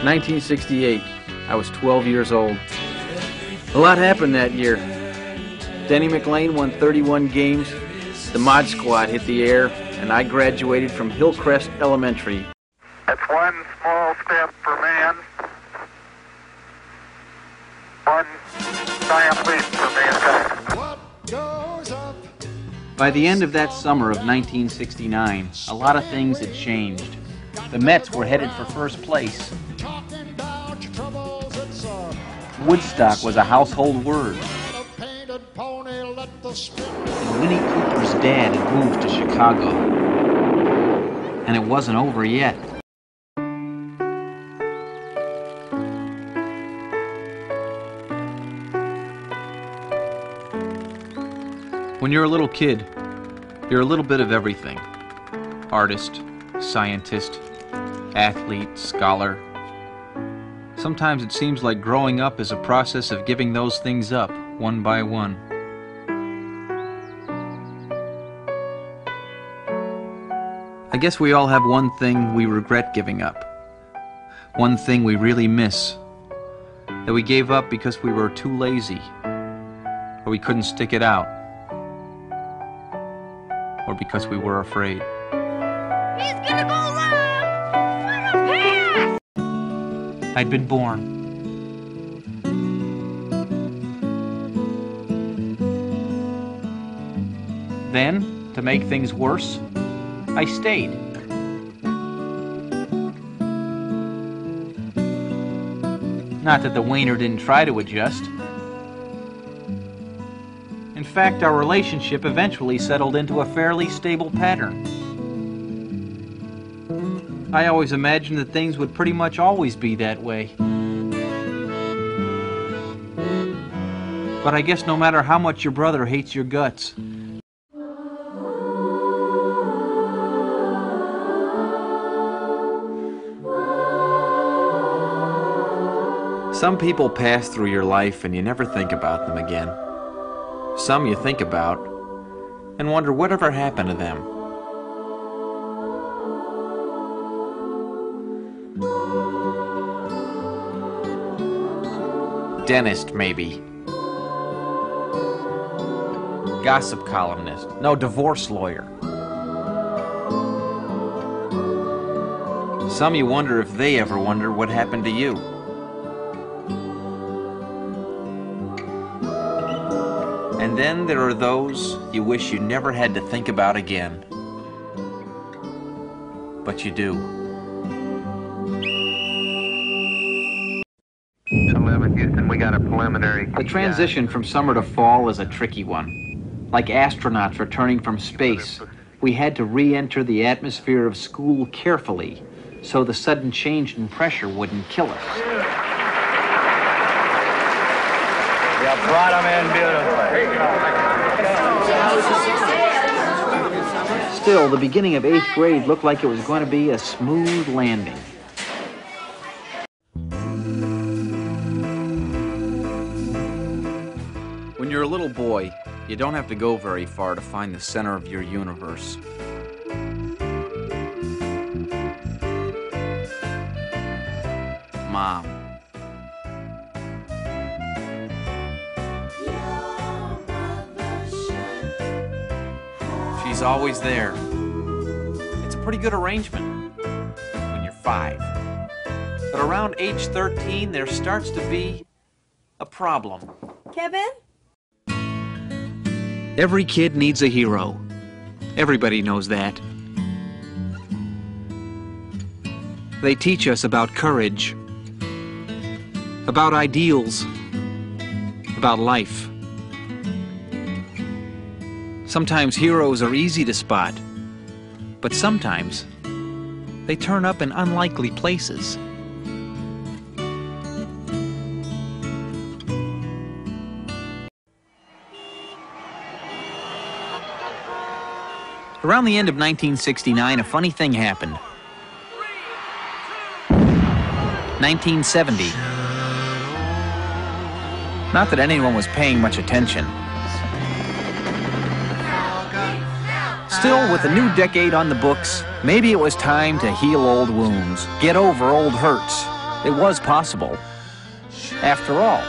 1968. I was 12 years old. A lot happened that year. Denny McLean won 31 games, the Mod Squad hit the air, and I graduated from Hillcrest Elementary. That's one small step for man, one giant leap for mankind. By the end of that summer of 1969, a lot of things had changed. The Mets were headed for first place. Woodstock was a household word. And Winnie Cooper's dad had moved to Chicago. And it wasn't over yet. When you're a little kid, you're a little bit of everything. Artist, scientist, athlete, scholar. Sometimes it seems like growing up is a process of giving those things up, one by one. I guess we all have one thing we regret giving up. One thing we really miss. That we gave up because we were too lazy. Or we couldn't stick it out. Or because we were afraid. He's gonna go long! What a pass! I'd been born. Then, to make things worse, I stayed. Not that the Wiener didn't try to adjust. In fact, our relationship eventually settled into a fairly stable pattern. I always imagined that things would pretty much always be that way. But I guess no matter how much your brother hates your guts, some people pass through your life and you never think about them again. Some you think about and wonder whatever happened to them. Dentist, maybe. Gossip columnist. No, divorce lawyer. Some you wonder if they ever wonder what happened to you. And then there are those you wish you never had to think about again. But you do. 11 Houston, we got a preliminary. The transition from summer to fall is a tricky one. Like astronauts returning from space, we had to re-enter the atmosphere of school carefully so the sudden change in pressure wouldn't kill us. You brought them in beautifully. Still, the beginning of 8th grade looked like it was going to be a smooth landing. When you're a little boy, you don't have to go very far to find the center of your universe. Mom. She's always there. It's a pretty good arrangement when you're 5. But around age 13, there starts to be a problem. Kevin? Every kid needs a hero. Everybody knows that. They teach us about courage, about ideals, about life. Sometimes heroes are easy to spot, but sometimes they turn up in unlikely places. Around the end of 1969, a funny thing happened. 1970. Not that anyone was paying much attention. Still, with a new decade on the books, maybe it was time to heal old wounds, get over old hurts. It was possible. After all,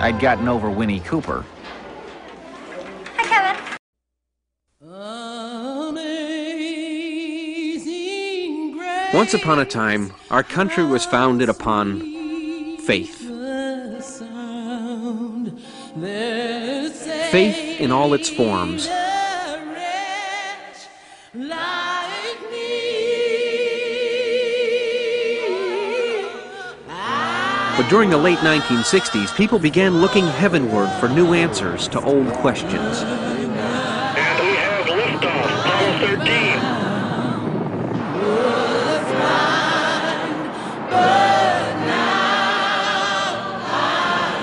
I'd gotten over Winnie Cooper. Hi, Kevin. Once upon a time, our country was founded upon faith. Faith in all its forms. But during the late 1960s, people began looking heavenward for new answers to old questions. And we have liftoff, Apollo 13.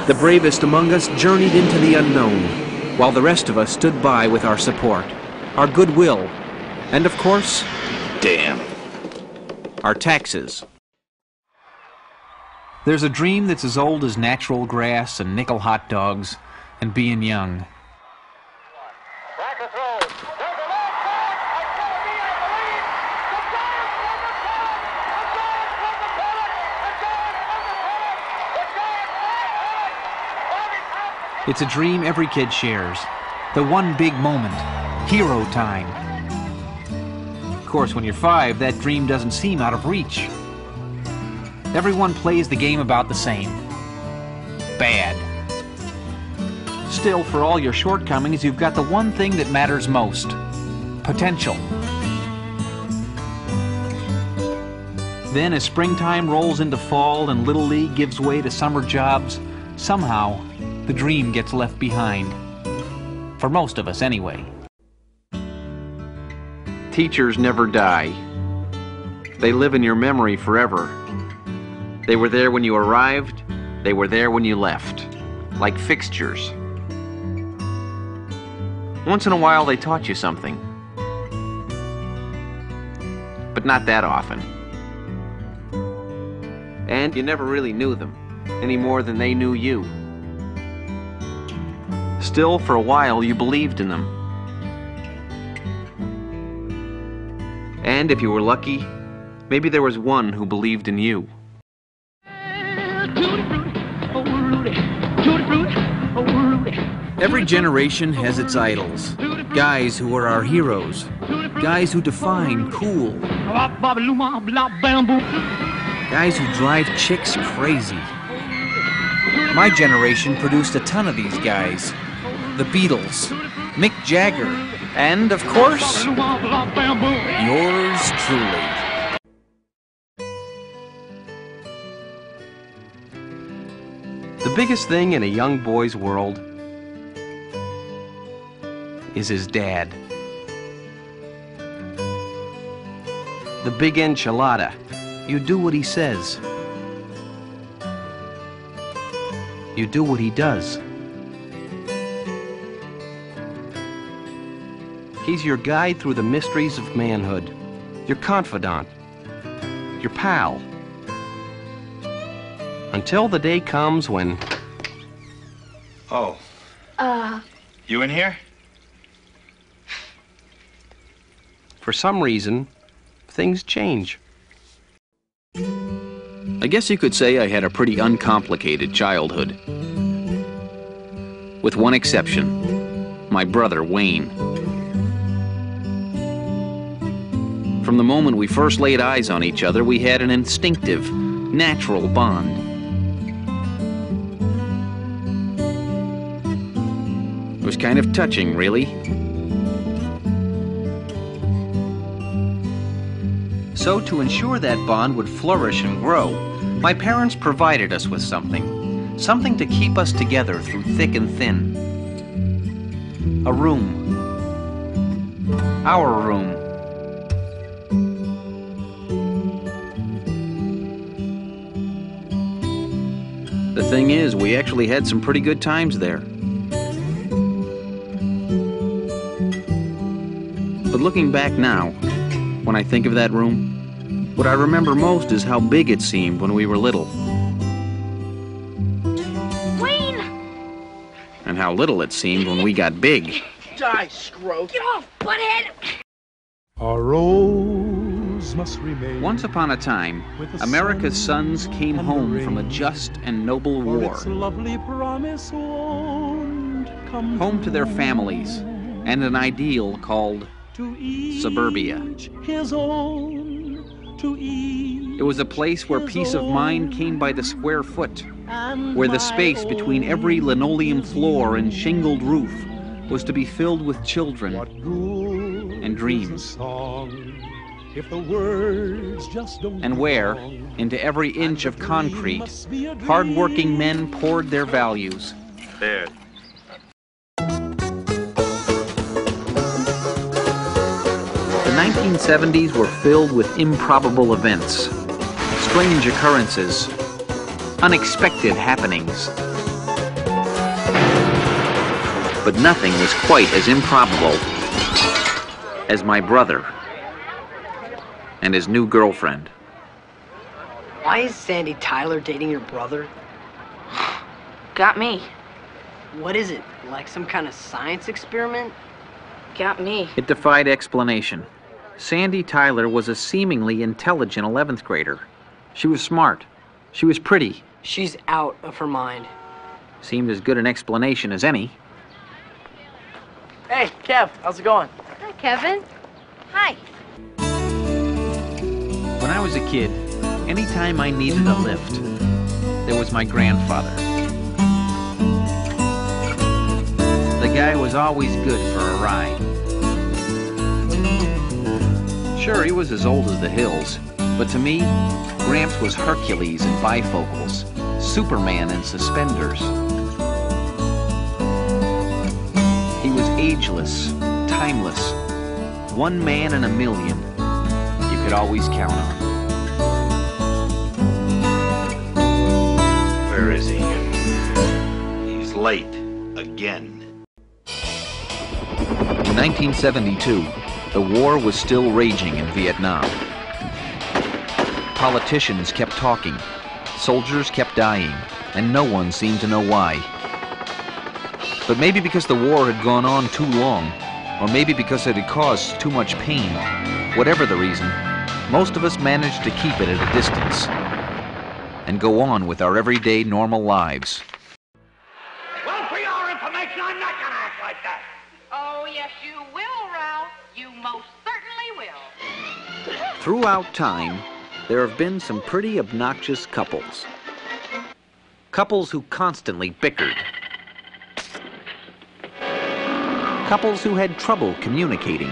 The bravest among us journeyed into the unknown, while the rest of us stood by with our support, our goodwill, and of course, Damn. our taxes. There's a dream that's as old as natural grass and nickel hot dogs and being young. It's a dream every kid shares. The one big moment, hero time. Of course, when you're 5, that dream doesn't seem out of reach. Everyone plays the game about the same. Bad. Still, for all your shortcomings, you've got the one thing that matters most. Potential. Then, as springtime rolls into fall and Little League gives way to summer jobs, somehow, the dream gets left behind. For most of us, anyway. Teachers never die. They live in your memory forever. They were there when you arrived, they were there when you left, like fixtures. Once in a while they taught you something, but not that often. And you never really knew them, any more than they knew you. Still, for a while, you believed in them. And if you were lucky, maybe there was one who believed in you. Every generation has its idols. Guys who are our heroes. Guys who define cool. Guys who drive chicks crazy. My generation produced a ton of these guys. The Beatles, Mick Jagger, and, of course, yours truly. The biggest thing in a young boy's world is his dad. The big enchilada. You do what he says. You do what he does. He's your guide through the mysteries of manhood, your confidant, your pal. Until the day comes when... Oh. You in here? For some reason, things change. I guess you could say I had a pretty uncomplicated childhood. With one exception, my brother Wayne. From the moment we first laid eyes on each other, we had an instinctive, natural bond. It was kind of touching, really. So, to ensure that bond would flourish and grow, my parents provided us with something. Something to keep us together through thick and thin. A room. Our room. The thing is, we actually had some pretty good times there. But looking back now, when I think of that room, what I remember most is how big it seemed when we were little. Wayne! And how little it seemed when we got big. Die, Scroat. Get off, butthead! A rose Once upon a time, America's sons came home from a just and noble war, home to their families and an ideal called suburbia. It was a place where peace of mind came by the square foot, where the space between every linoleum floor and shingled roof was to be filled with children and dreams. And where, into every inch of concrete, hard-working men poured their values. There. The 1970s were filled with improbable events, strange occurrences, unexpected happenings. But nothing was quite as improbable as my brother and his new girlfriend. Why is Sandy Tyler dating your brother? Got me. What is it, like some kind of science experiment? Got me. It defied explanation. Sandy Tyler was a seemingly intelligent 11th grader. She was smart. She was pretty. She's out of her mind. Seemed as good an explanation as any. Hey, Kev, how's it going? Hi, Kevin. Hi. When I was a kid, anytime I needed a lift, there was my grandfather. The guy was always good for a ride. Sure, he was as old as the hills, but to me, Gramps was Hercules in bifocals, Superman in suspenders. He was ageless, timeless, one man in a million you could always count on. Where is he? He's late. Again. In 1972, the war was still raging in Vietnam. Politicians kept talking, soldiers kept dying, and no one seemed to know why. But maybe because the war had gone on too long, or maybe because it had caused too much pain, whatever the reason, most of us managed to keep it at a distance and go on with our everyday normal lives. Well, for your information, I'm not gonna act like that. Oh, yes, you will, Ralph. You most certainly will. Throughout time, there have been some pretty obnoxious couples. Couples who constantly bickered. Couples who had trouble communicating.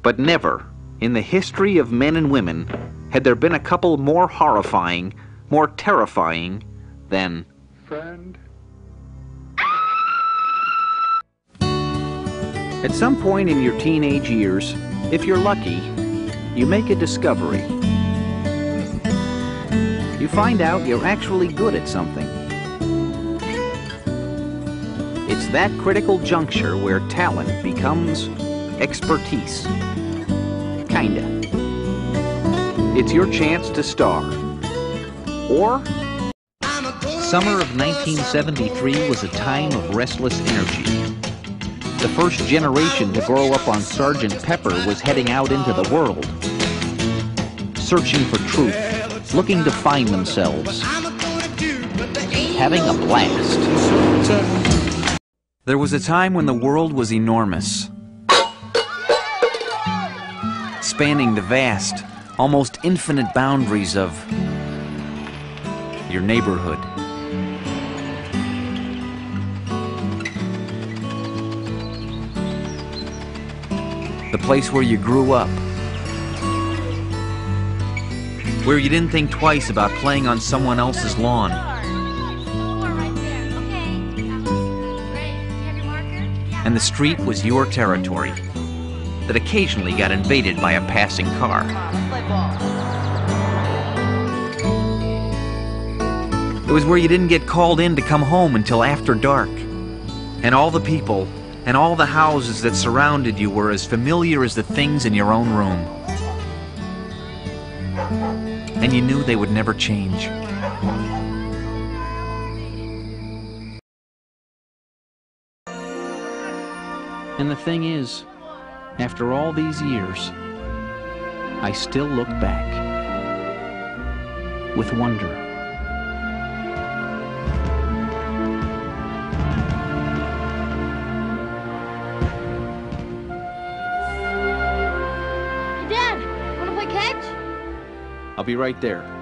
But never, in the history of men and women, had there been a couple more horrifying, more terrifying than... Friend. At some point in your teenage years, if you're lucky, you make a discovery. You find out you're actually good at something. It's that critical juncture where talent becomes expertise. Kinda. It's your chance to star. Or... Summer of 1973 was a time of restless energy. The first generation to grow up on Sgt. Pepper was heading out into the world, searching for truth, looking to find themselves, having a blast. There was a time when the world was enormous, spanning the vast, almost infinite boundaries of your neighborhood. The place where you grew up. Where you didn't think twice about playing on someone else's lawn. And the street was your territory that occasionally got invaded by a passing car. It was where you didn't get called in to come home until after dark. And all the people and all the houses that surrounded you were as familiar as the things in your own room. And you knew they would never change. And the thing is, After all these years, I still look back with wonder. Hey, Dad, wanna play catch? I'll be right there.